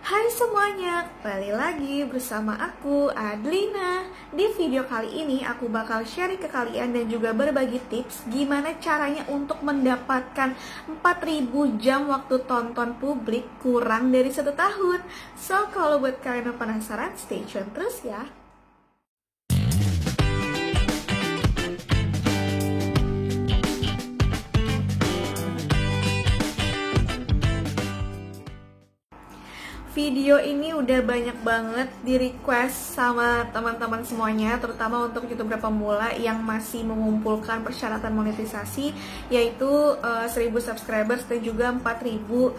Hai semuanya, kembali lagi bersama aku, Adlina. Di video kali ini aku bakal sharing ke kalian dan juga berbagi tips gimana caranya untuk mendapatkan 4.000 jam waktu tonton publik kurang dari 1 tahun. So, kalau buat kalian yang penasaran, stay tune terus ya. Video ini udah banyak banget di request sama teman-teman semuanya, terutama untuk youtuber pemula yang masih mengumpulkan persyaratan monetisasi, yaitu 1000 subscribers dan juga 4.000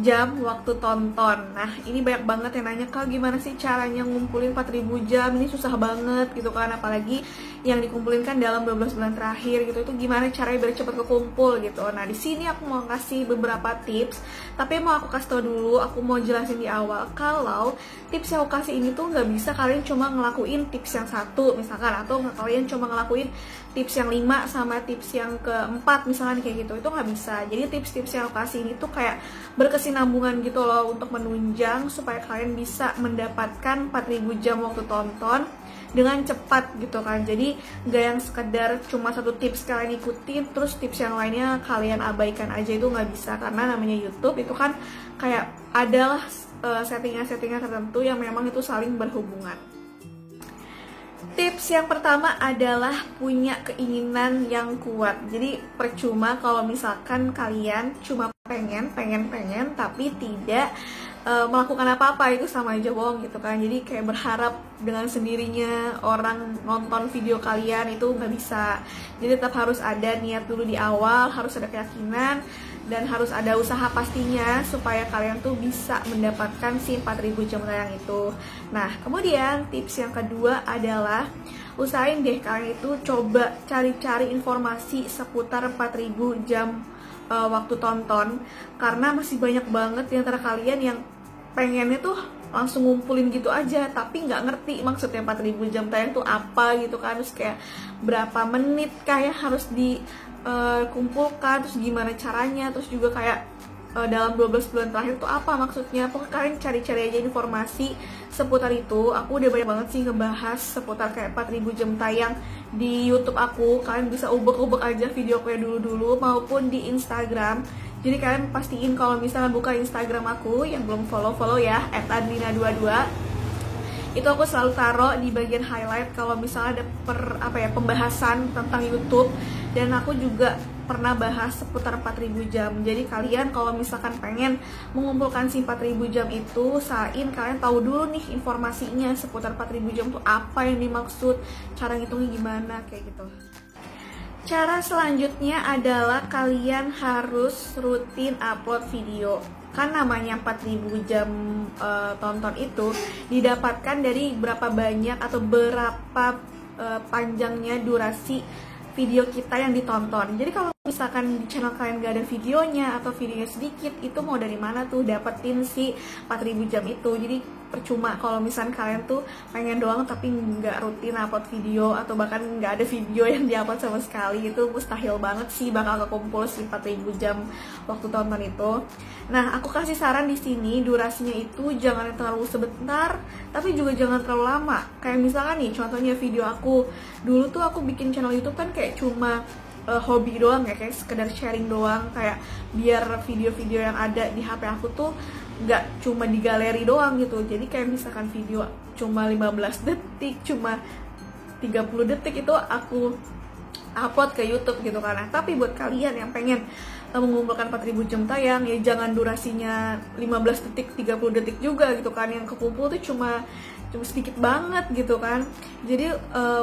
jam waktu tonton. Nah, ini banyak banget yang nanya, Kak, gimana sih caranya ngumpulin 4.000 jam? Ini susah banget gitu kan, apalagi yang dikumpulin kan dalam 12 bulan terakhir gitu. Itu gimana caranya biar cepet kekumpul gitu. Nah, di sini aku mau kasih beberapa tips, tapi mau aku kasih tau dulu, aku mau jelasin di awal kalau tips yang aku kasih ini tuh nggak bisa kalian cuma ngelakuin tips yang satu misalkan, atau kalian cuma ngelakuin tips yang 5 sama tips yang keempat misalkan kayak gitu. Itu nggak bisa. Jadi tips-tips yang aku kasih ini tuh kayak berkesinambungan gitu loh, untuk menunjang supaya kalian bisa mendapatkan 4.000 jam waktu tonton dengan cepat gitu kan. Jadi gak yang sekedar cuma satu tips kalian ikutin terus tips yang lainnya kalian abaikan aja, itu nggak bisa. Karena namanya YouTube itu kan kayak adalah settingan-settingan tertentu yang memang itu saling berhubungan. Tips yang pertama adalah punya keinginan yang kuat. Jadi percuma kalau misalkan kalian cuma pengen tapi tidak melakukan apa-apa, itu sama aja bohong gitu kan. Jadi kayak berharap dengan sendirinya orang nonton video kalian, itu nggak bisa. Jadi tetap harus ada niat dulu di awal, harus ada keyakinan, dan harus ada usaha pastinya supaya kalian tuh bisa mendapatkan si 4.000 jam tayang itu. Nah, kemudian tips yang kedua adalah usahain deh kalian itu coba cari-cari informasi seputar 4.000 jam waktu tonton, karena masih banyak banget di antara kalian yang pengennya tuh langsung ngumpulin gitu aja, tapi nggak ngerti maksudnya 4.000 jam tayang tuh apa gitu kan. Terus kayak berapa menit kayak harus dikumpulkan, terus gimana caranya, terus juga kayak dalam 12 bulan terakhir tuh apa maksudnya. Pokoknya kalian cari-cari aja informasi seputar itu. Aku udah banyak banget sih ngebahas seputar kayak 4.000 jam tayang di YouTube aku. Kalian bisa ubek-ubek aja video kayak dulu-dulu maupun di Instagram. Jadi kalian pastiin kalau misalnya buka Instagram aku, yang belum follow ya, @adlina22. Itu aku selalu taruh di bagian highlight kalau misalnya ada pembahasan tentang YouTube, dan aku juga pernah bahas seputar 4.000 jam. Jadi kalian kalau misalkan pengen mengumpulkan si 4.000 jam itu, usahain kalian tahu dulu nih informasinya seputar 4.000 jam itu apa yang dimaksud, cara ngitungnya gimana, kayak gitu. Cara selanjutnya adalah kalian harus rutin upload video. Kan namanya 4.000 jam tonton itu didapatkan dari berapa banyak atau berapa panjangnya durasi video kita yang ditonton. Jadi kalau misalkan di channel kalian gak ada videonya atau videonya sedikit, itu mau dari mana tuh dapetin si 4.000 jam itu. Jadi percuma kalau misalkan kalian tuh pengen doang tapi nggak rutin upload video, atau bahkan nggak ada video yang diupload sama sekali. Itu mustahil banget sih bakal kekumpul si 4.000 jam waktu tonton itu. Nah, aku kasih saran di sini, durasinya itu jangan terlalu sebentar tapi juga jangan terlalu lama. Kayak misalkan nih contohnya video aku dulu tuh, aku bikin channel YouTube kan kayak cuma hobi doang ya, kayak sekedar sharing doang, kayak biar video-video yang ada di HP aku tuh nggak cuma di galeri doang gitu. Jadi kayak misalkan video cuma 15 detik, cuma 30 detik itu aku upload ke YouTube gitu kan. Nah, tapi buat kalian yang pengen mengumpulkan 4.000 jam tayang, ya jangan durasinya 15 detik, 30 detik juga gitu kan. Yang kekumpul tuh cuma sedikit banget gitu kan. Jadi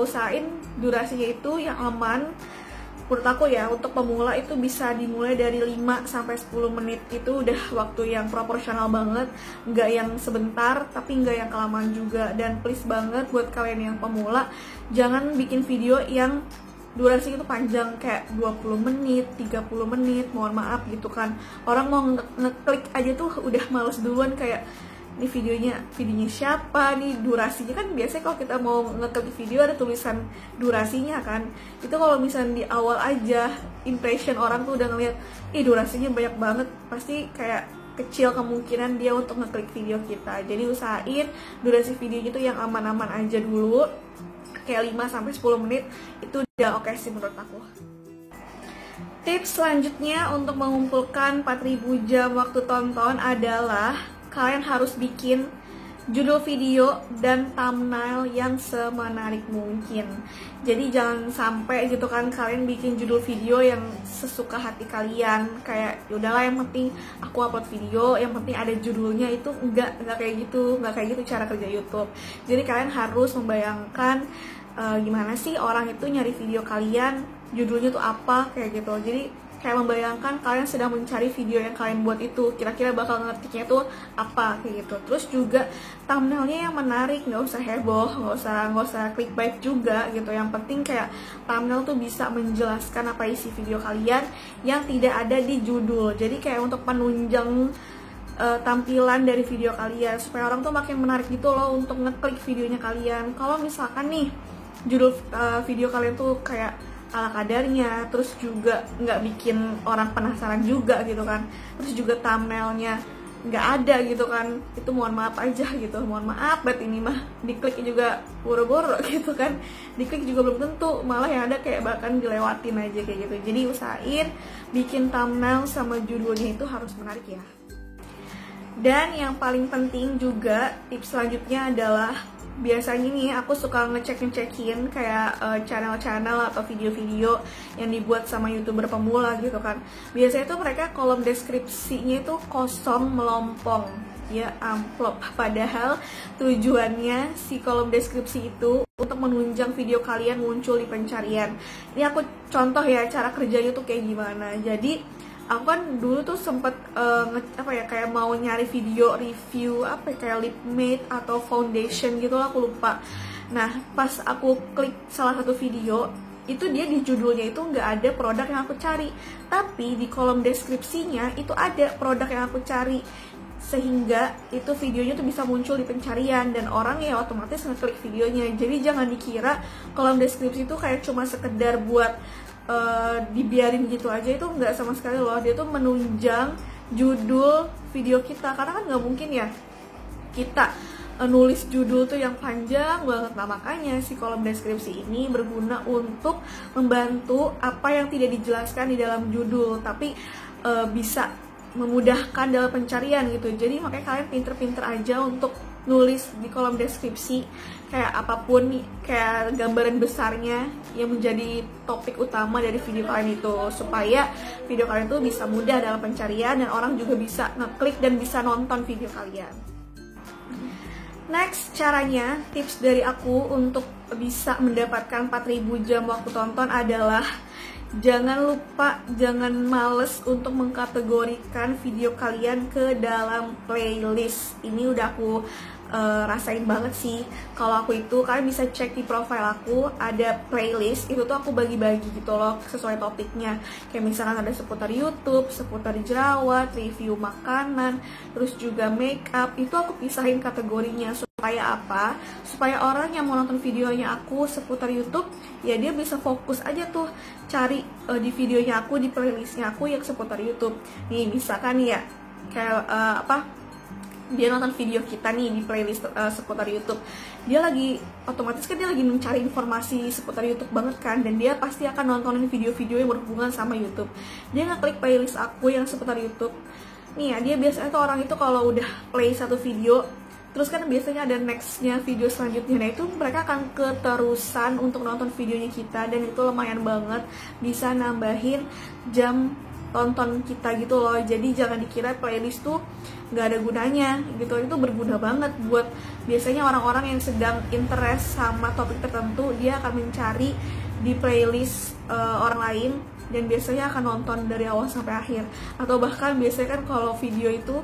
usahain durasinya itu yang aman. Menurut aku ya, untuk pemula itu bisa dimulai dari 5 sampai 10 menit. Itu udah waktu yang proporsional banget, nggak yang sebentar tapi nggak yang kelamaan juga. Dan please banget buat kalian yang pemula, jangan bikin video yang durasi itu panjang kayak 20 menit, 30 menit, mohon maaf gitu kan. Orang mau ngeklik aja tuh udah males duluan, kayak ini videonya siapa nih, durasinya kan biasanya kalau kita mau ngeklik video ada tulisan durasinya kan. Itu kalau misalnya di awal aja impression orang tuh udah ngeliat durasinya banyak banget, pasti kayak kecil kemungkinan dia untuk ngeklik video kita. Jadi usahain durasi videonya itu yang aman-aman aja dulu, kayak 5-10 menit, itu udah oke sih menurut aku. Tips selanjutnya untuk mengumpulkan 4000 jam waktu tonton adalah kalian harus bikin judul video dan thumbnail yang semenarik mungkin. Jadi jangan sampai gitu kan kalian bikin judul video yang sesuka hati kalian, kayak yaudahlah yang penting aku upload video, yang penting ada judulnya. Itu enggak kayak gitu, enggak kayak gitu cara kerja YouTube. Jadi kalian harus membayangkan gimana sih orang itu nyari video kalian, judulnya tuh apa, kayak gitu. Jadi kayak membayangkan kalian sedang mencari video yang kalian buat itu, kira-kira bakal ngetiknya tuh apa, kayak gitu. Terus juga thumbnailnya yang menarik, nggak usah heboh, nggak usah clickbait juga gitu. Yang penting kayak thumbnail tuh bisa menjelaskan apa isi video kalian yang tidak ada di judul. Jadi kayak untuk penunjang tampilan dari video kalian, supaya orang tuh makin menarik gitu loh untuk ngeklik videonya kalian. Kalau misalkan nih judul video kalian tuh kayak ala kadarnya, terus juga nggak bikin orang penasaran juga gitu kan, terus juga thumbnailnya nggak ada gitu kan, itu mohon maaf aja gitu, mohon maaf banget ini mah, diklik juga boro-boro gitu kan, diklik juga belum tentu, malah yang ada kayak bahkan dilewatin aja kayak gitu. Jadi usahain bikin thumbnail sama judulnya itu harus menarik ya. Dan yang paling penting juga tips selanjutnya adalah, biasanya nih aku suka ngecekin kayak channel-channel atau video-video yang dibuat sama YouTuber pemula gitu kan. Biasanya tuh mereka kolom deskripsinya itu kosong melompong, ya amplop. Padahal tujuannya si kolom deskripsi itu untuk menunjang video kalian muncul di pencarian. Ini aku contoh ya cara kerjanya tuh kayak gimana. Jadi aku kan dulu tuh sempet kayak mau nyari video review kayak lip matte atau foundation gitu lah, aku lupa. Nah pas aku klik salah satu video itu, dia di judulnya itu nggak ada produk yang aku cari, tapi di kolom deskripsinya itu ada produk yang aku cari, sehingga itu videonya tuh bisa muncul di pencarian dan orang ya otomatis ngeklik videonya. Jadi jangan dikira kolom deskripsi itu kayak cuma sekedar buat dibiarin gitu aja, itu nggak sama sekali loh. Dia tuh menunjang judul video kita, karena kan nggak mungkin ya kita nulis judul tuh yang panjang banget. Nah makanya si kolom deskripsi ini berguna untuk membantu apa yang tidak dijelaskan di dalam judul, tapi bisa memudahkan dalam pencarian gitu. Jadi makanya kalian pinter-pinter aja untuk nulis di kolom deskripsi kayak apapun nih, kayak gambaran besarnya yang menjadi topik utama dari video kalian itu, supaya video kalian tuh bisa mudah dalam pencarian dan orang juga bisa ngeklik dan bisa nonton video kalian. Next, caranya, tips dari aku untuk bisa mendapatkan 4000 jam waktu tonton adalah jangan males untuk mengkategorikan video kalian ke dalam playlist. Ini udah aku rasain banget sih. Kalau aku itu, kalian bisa cek di profile aku, ada playlist, itu tuh aku bagi-bagi gitu loh sesuai topiknya. Kayak misalkan ada seputar YouTube, seputar jerawat, review makanan, terus juga make up, itu aku pisahin kategorinya. Supaya apa? Supaya orang yang mau nonton videonya aku seputar YouTube, ya dia bisa fokus aja tuh cari di videonya aku, di playlistnya aku yang seputar YouTube. Nih misalkan ya kayak dia nonton video kita nih di playlist seputar YouTube, dia lagi otomatis kan dia lagi mencari informasi seputar YouTube banget kan, dan dia pasti akan nontonin video-video yang berhubungan sama YouTube. Dia ngeklik playlist aku yang seputar YouTube nih ya, dia biasanya tuh orang itu kalau udah play satu video, terus kan biasanya ada nextnya video selanjutnya. Nah itu mereka akan keterusan untuk nonton videonya kita, dan itu lumayan banget bisa nambahin jam tonton kita gitu loh. Jadi jangan dikira playlist tuh nggak ada gunanya gitu, itu berguna banget buat biasanya orang-orang yang sedang interest sama topik tertentu, dia akan mencari di playlist orang lain dan biasanya akan nonton dari awal sampai akhir. Atau bahkan biasanya kan kalau video itu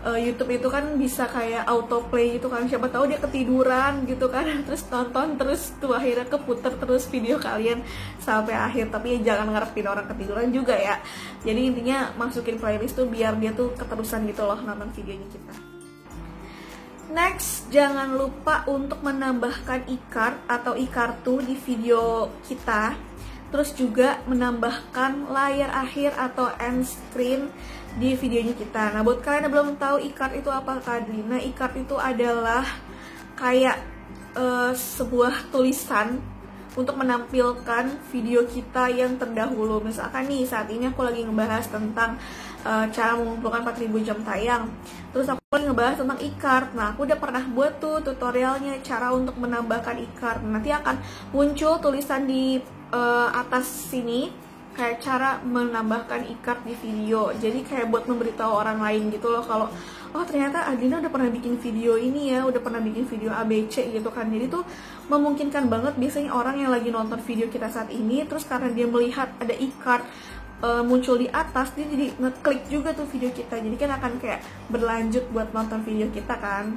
YouTube itu kan bisa kayak autoplay gitu kan, siapa tahu dia ketiduran gitu kan, terus nonton terus tuh akhirnya keputer terus video kalian sampai akhir. Tapi ya jangan ngarepin orang ketiduran juga ya. Jadi intinya masukin playlist tuh biar dia tuh keterusan gitu loh nonton videonya kita. Next, jangan lupa untuk menambahkan e-card atau e-kartu di video kita. Terus juga menambahkan layar akhir atau end screen di videonya kita. Nah, buat kalian yang belum tahu e-card itu apa, Kak Adri? Nah, e-card itu adalah kayak sebuah tulisan untuk menampilkan video kita yang terdahulu. Misalkan nih, saat ini aku lagi ngebahas tentang cara mengumpulkan 4000 jam tayang. Terus aku lagi ngebahas tentang e-card. Nah, aku udah pernah buat tuh tutorialnya cara untuk menambahkan e-card. Nanti akan muncul tulisan di atas sini kayak cara menambahkan e-card di video. Jadi kayak buat memberitahu orang lain gitu loh, kalau oh ternyata Adina udah pernah bikin video ini ya, udah pernah bikin video ABC gitu kan. Jadi tuh memungkinkan banget biasanya orang yang lagi nonton video kita saat ini, terus karena dia melihat ada e-card muncul di atas, dia jadi ngeklik juga tuh video kita. Jadi kan akan kayak berlanjut buat nonton video kita kan.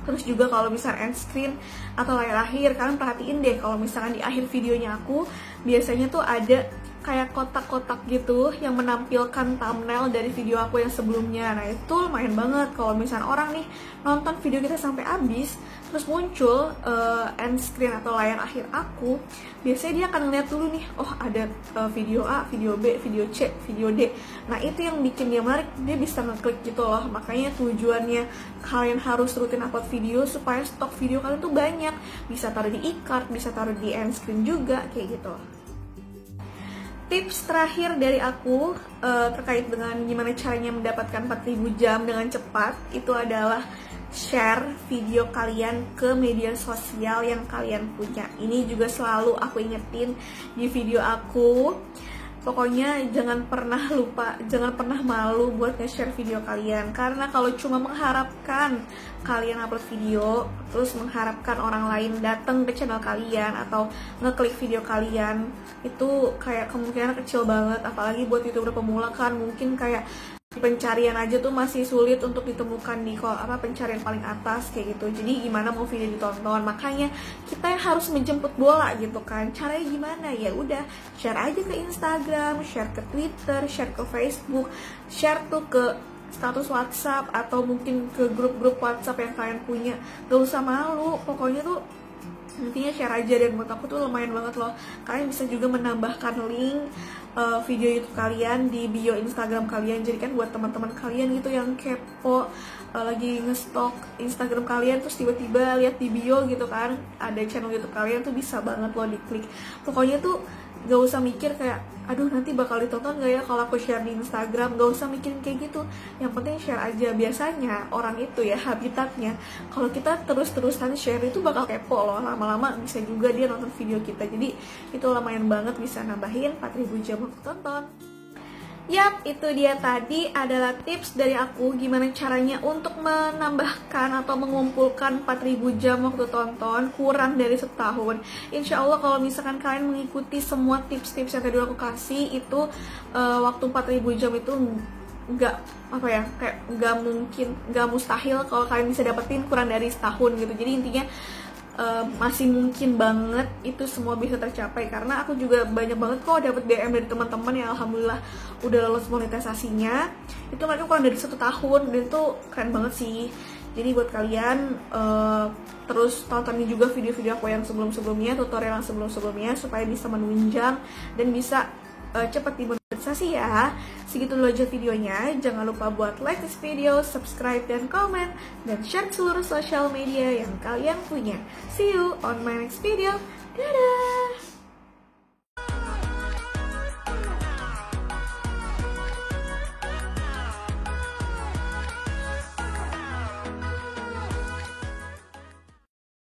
Terus juga kalau misalnya end screen atau layar akhir, kalian perhatiin deh kalau misalkan di akhir videonya aku biasanya tuh ada kayak kotak-kotak gitu yang menampilkan thumbnail dari video aku yang sebelumnya. Nah, itu lumayan banget kalau misalnya orang nih nonton video kita sampai habis, terus muncul end screen atau layar akhir aku, biasanya dia akan ngeliat dulu nih, oh ada video A, video B, video C, video D. Nah, itu yang bikin dia menarik, dia bisa ngeklik gitu loh. Makanya tujuannya kalian harus rutin upload video supaya stok video kalian tuh banyak, bisa taruh di e-card, bisa taruh di end screen juga, kayak gitu. Tips terakhir dari aku terkait dengan gimana caranya mendapatkan 4000 jam dengan cepat, itu adalah share video kalian ke media sosial yang kalian punya. Ini juga selalu aku ingetin di video aku. Pokoknya jangan pernah lupa, jangan pernah malu buat nge-share video kalian. Karena kalau cuma mengharapkan kalian upload video, terus mengharapkan orang lain datang ke channel kalian atau ngeklik video kalian, itu kayak kemungkinan kecil banget. Apalagi buat YouTuber pemula kan, mungkin kayak pencarian aja tuh masih sulit untuk ditemukan di pencarian paling atas kayak gitu. Jadi gimana mau video ditonton? Makanya kita yang harus menjemput bola gitu kan. Caranya gimana? Ya udah, share aja ke Instagram, share ke Twitter, share ke Facebook, share tuh ke status WhatsApp atau mungkin ke grup-grup WhatsApp yang kalian punya. Gak usah malu, pokoknya tuh intinya share aja. Dan menurut aku tuh lumayan banget loh, kalian bisa juga menambahkan link video YouTube kalian di bio Instagram kalian. Jadi kan buat teman-teman kalian gitu yang kepo, lagi ngestok Instagram kalian terus tiba-tiba lihat di bio gitu kan ada channel YouTube kalian, tuh bisa banget loh diklik. Pokoknya tuh gak usah mikir kayak aduh nanti bakal ditonton gak ya kalau aku share di Instagram. Gak usah mikirin kayak gitu, yang penting share aja. Biasanya orang itu ya habitatnya, kalau kita terus-terusan share itu bakal kepo loh, lama-lama bisa juga dia nonton video kita. Jadi itu lumayan banget bisa nambahin 4000 jam waktu tonton. Yap, itu dia tadi adalah tips dari aku gimana caranya untuk menambahkan atau mengumpulkan 4000 jam waktu tonton kurang dari setahun. Insya Allah kalau misalkan kalian mengikuti semua tips-tips yang tadi aku kasih itu, waktu 4000 jam itu nggak mungkin, nggak mustahil kalau kalian bisa dapetin kurang dari setahun gitu. Jadi intinya masih mungkin banget itu semua bisa tercapai, karena aku juga banyak banget kok dapet DM dari teman-teman yang alhamdulillah udah lolos monetisasinya itu mereka kurang dari 1 tahun, dan itu keren banget sih. Jadi buat kalian terus tontonin juga video-video aku yang sebelum-sebelumnya, tutorial yang sebelum-sebelumnya, supaya bisa menunjang dan bisa cepat dimonetisasi ya. Segitu dulu aja videonya. Jangan lupa buat like this video, subscribe dan komen, dan share seluruh sosial media yang kalian punya. See you on my next video. Dadah!